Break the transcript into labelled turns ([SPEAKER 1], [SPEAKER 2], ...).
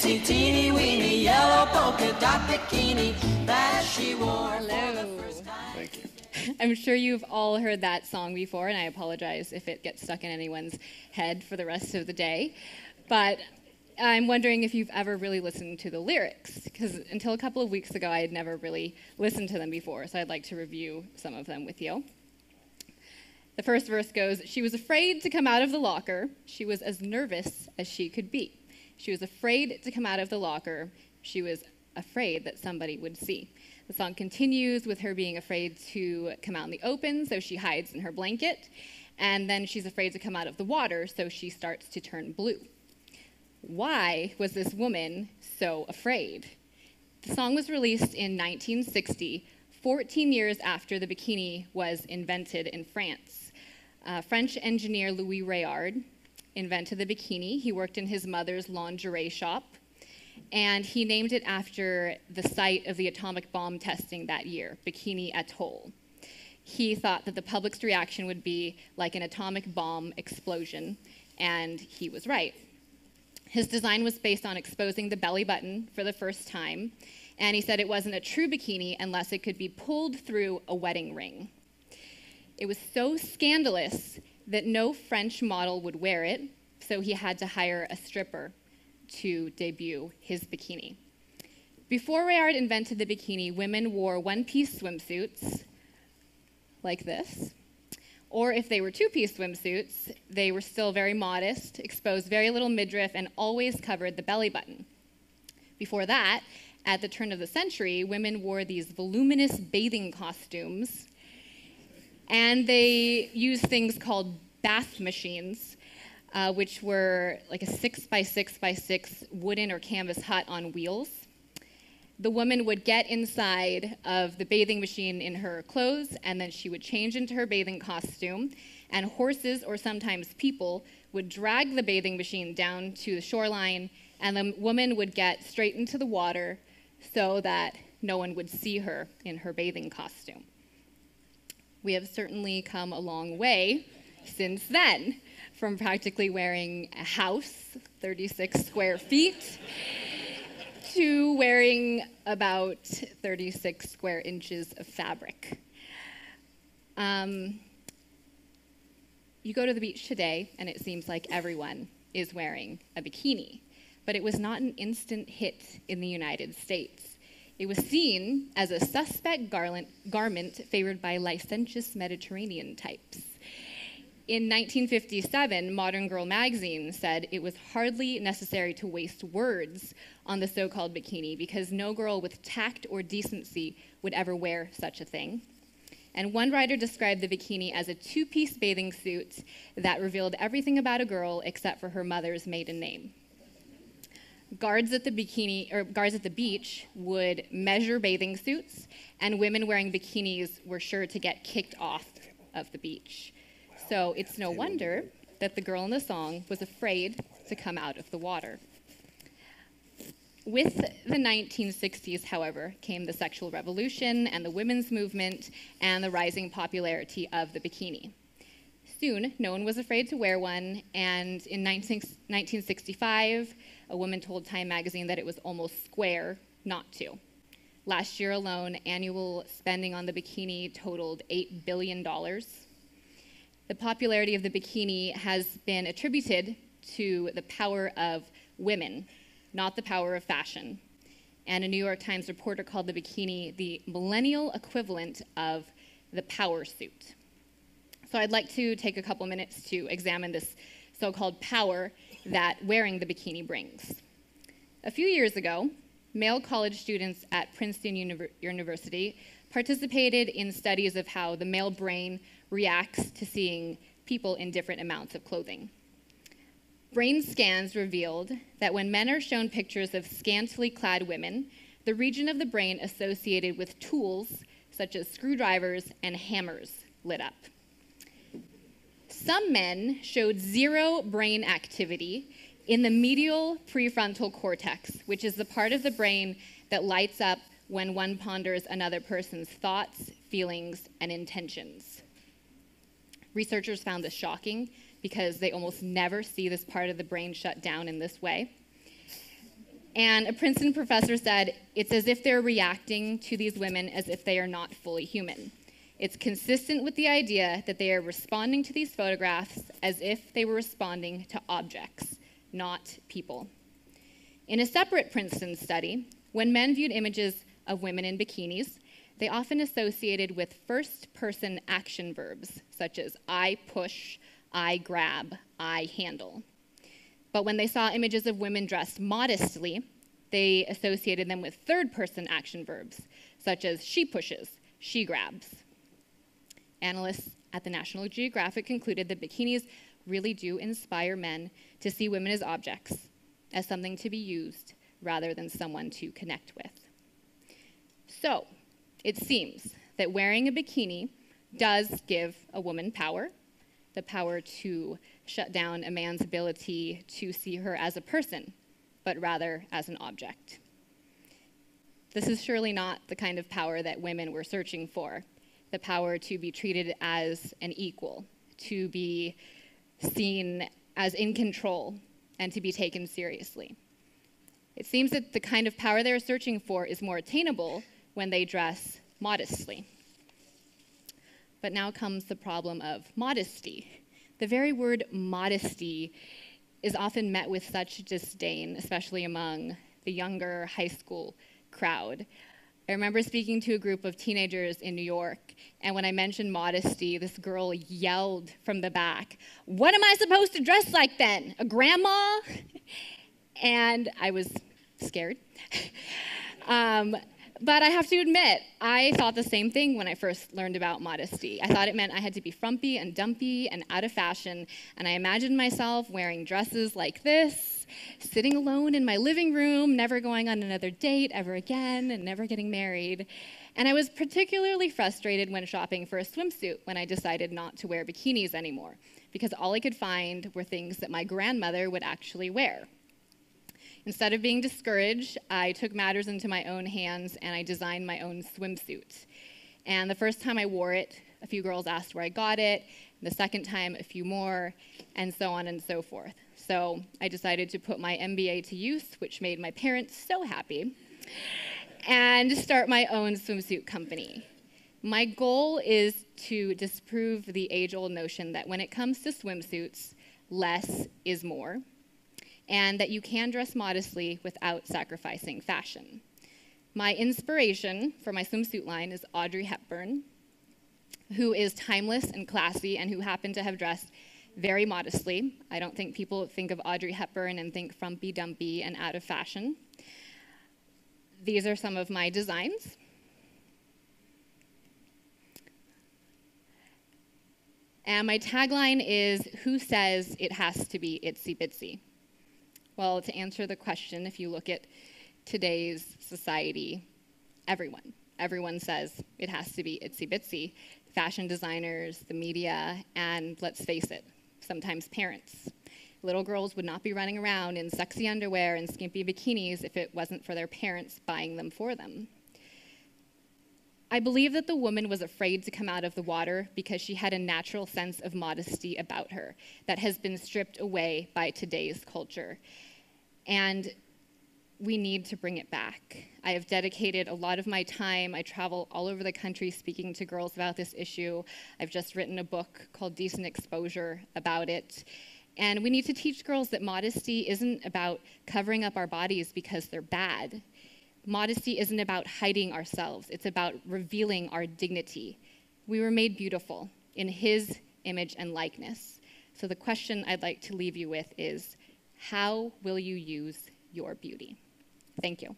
[SPEAKER 1] itsy teeny weeny yellow polka dot bikini that she wore.
[SPEAKER 2] Hello.
[SPEAKER 3] Thank you.
[SPEAKER 2] I'm sure you've all heard that song before, and I apologize if it gets stuck in anyone's head for the rest of the day. But I'm wondering if you've ever really listened to the lyrics, because until a couple of weeks ago, I had never really listened to them before, so I'd like to review some of them with you. The first verse goes, "She was afraid to come out of the locker. She was as nervous as she could be. She was afraid to come out of the locker. She was afraid that somebody would see." The song continues with her being afraid to come out in the open, so she hides in her blanket. And then she's afraid to come out of the water, so she starts to turn blue. Why was this woman so afraid? The song was released in 1960, 14 years after the bikini was invented in France. French engineer Louis Réard invented the bikini. He worked in his mother's lingerie shop, and he named it after the site of the atomic bomb testing that year, Bikini Atoll. He thought that the public's reaction would be like an atomic bomb explosion, and he was right. His design was based on exposing the belly button for the first time, and he said it wasn't a true bikini unless it could be pulled through a wedding ring. It was so scandalous that no French model would wear it, so he had to hire a stripper to debut his bikini. Before Réard invented the bikini, women wore one-piece swimsuits like this, or if they were two-piece swimsuits, they were still very modest, exposed very little midriff, and always covered the belly button. Before that, at the turn of the century, women wore these voluminous bathing costumes, and they used things called bath machines, which were like a 6x6x6 wooden or canvas hut on wheels. The woman would get inside of the bathing machine in her clothes, and then she would change into her bathing costume, and horses or sometimes people would drag the bathing machine down to the shoreline, and the woman would get straight into the water so that no one would see her in her bathing costume. We have certainly come a long way since then, from practically wearing a house, 36 square feet, to wearing about 36 square inches of fabric. You go to the beach today, and it seems like everyone is wearing a bikini. But it was not an instant hit in the United States. It was seen as a suspect garment favored by licentious Mediterranean types. In 1957, Modern Girl magazine said it was hardly necessary to waste words on the so-called bikini because no girl with tact or decency would ever wear such a thing. And one writer described the bikini as a two-piece bathing suit that revealed everything about a girl except for her mother's maiden name. Guards at the beach would measure bathing suits, and women wearing bikinis were sure to get kicked off of the beach. So it's no wonder that the girl in the song was afraid to come out of the water. With the 1960s, however, came the sexual revolution and the women's movement and the rising popularity of the bikini. Soon, no one was afraid to wear one, and in 1965, a woman told Time magazine that it was almost square not to. Last year alone, annual spending on the bikini totaled $8 billion. The popularity of the bikini has been attributed to the power of women, not the power of fashion. And a New York Times reporter called the bikini the millennial equivalent of the power suit. So I'd like to take a couple minutes to examine this so-called power that wearing the bikini brings. A few years ago, male college students at Princeton University participated in studies of how the male brain reacts to seeing people in different amounts of clothing. Brain scans revealed that when men are shown pictures of scantily clad women, the region of the brain associated with tools such as screwdrivers and hammers lit up. Some men showed zero brain activity in the medial prefrontal cortex, which is the part of the brain that lights up when one ponders another person's thoughts, feelings, and intentions. Researchers found this shocking because they almost never see this part of the brain shut down in this way. And a Princeton professor said, it's as if they're reacting to these women as if they are not fully human. It's consistent with the idea that they are responding to these photographs as if they were responding to objects, not people. In a separate Princeton study, when men viewed images of women in bikinis, they often associated with first-person action verbs, such as I push, I grab, I handle. But when they saw images of women dressed modestly, they associated them with third-person action verbs, such as she pushes, she grabs. Analysts at the National Geographic concluded that bikinis really do inspire men to see women as objects, as something to be used, rather than someone to connect with. So, it seems that wearing a bikini does give a woman power, the power to shut down a man's ability to see her as a person, but rather as an object. This is surely not the kind of power that women were searching for, the power to be treated as an equal, to be seen as in control, and to be taken seriously. It seems that the kind of power they're searching for is more attainable when they dress modestly. But now comes the problem of modesty. The very word modesty is often met with such disdain, especially among the younger high school crowd. I remember speaking to a group of teenagers in New York, and when I mentioned modesty, this girl yelled from the back, "What am I supposed to dress like then? A grandma?" And I was scared. But I have to admit, I thought the same thing when I first learned about modesty. I thought it meant I had to be frumpy and dumpy and out of fashion, and I imagined myself wearing dresses like this, sitting alone in my living room, never going on another date ever again, and never getting married. And I was particularly frustrated when shopping for a swimsuit when I decided not to wear bikinis anymore, because all I could find were things that my grandmother would actually wear. Instead of being discouraged, I took matters into my own hands and I designed my own swimsuit. And the first time I wore it, a few girls asked where I got it. The second time, a few more, and so on and so forth. So I decided to put my MBA to use, which made my parents so happy, and start my own swimsuit company. My goal is to disprove the age-old notion that when it comes to swimsuits, less is more, and that you can dress modestly without sacrificing fashion. My inspiration for my swimsuit line is Audrey Hepburn, who is timeless and classy and who happened to have dressed very modestly. I don't think people think of Audrey Hepburn and think frumpy-dumpy and out of fashion. These are some of my designs. And my tagline is, "Who says it has to be itsy bitsy?" Well, to answer the question, if you look at today's society, everyone says it has to be itsy bitsy. Fashion designers, the media, and let's face it, sometimes parents. Little girls would not be running around in sexy underwear and skimpy bikinis if it wasn't for their parents buying them for them. I believe that the woman was afraid to come out of the water because she had a natural sense of modesty about her that has been stripped away by today's culture. And we need to bring it back. I have dedicated a lot of my time. I travel all over the country speaking to girls about this issue. I've just written a book called Decent Exposure about it. And we need to teach girls that modesty isn't about covering up our bodies because they're bad. Modesty isn't about hiding ourselves. It's about revealing our dignity. We were made beautiful in His image and likeness. So the question I'd like to leave you with is, how will you use your beauty? Thank you.